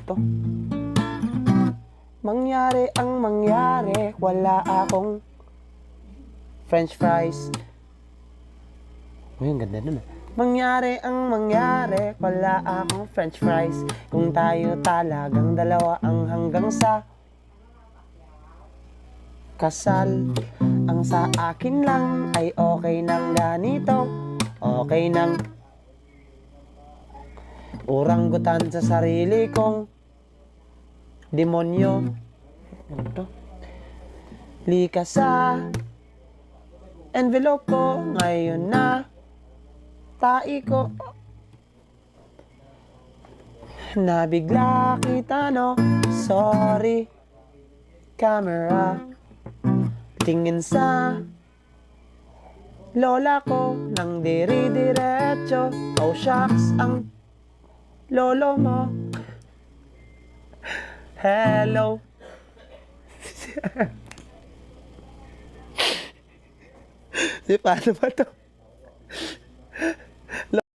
to? Mangyari ang mangyari, wala akong French fries. Uy, ang ganda nun ah. Mangyari ang mangyari, wala akong French fries. Kung tayo talagang dalawa ang hanggang sa kasal. Ang sa akin lang ay okay nang ganito, okay nang oranggutan sa sarili kong demonyo. Ano to? Likas sa envelope ko ngayon na tai ko. Nabigla kita no, sorry camera. Tingin sa lola ko nang diri-diretso. Oh shucks, ang lolo mo. Hello. Di, paano ba to?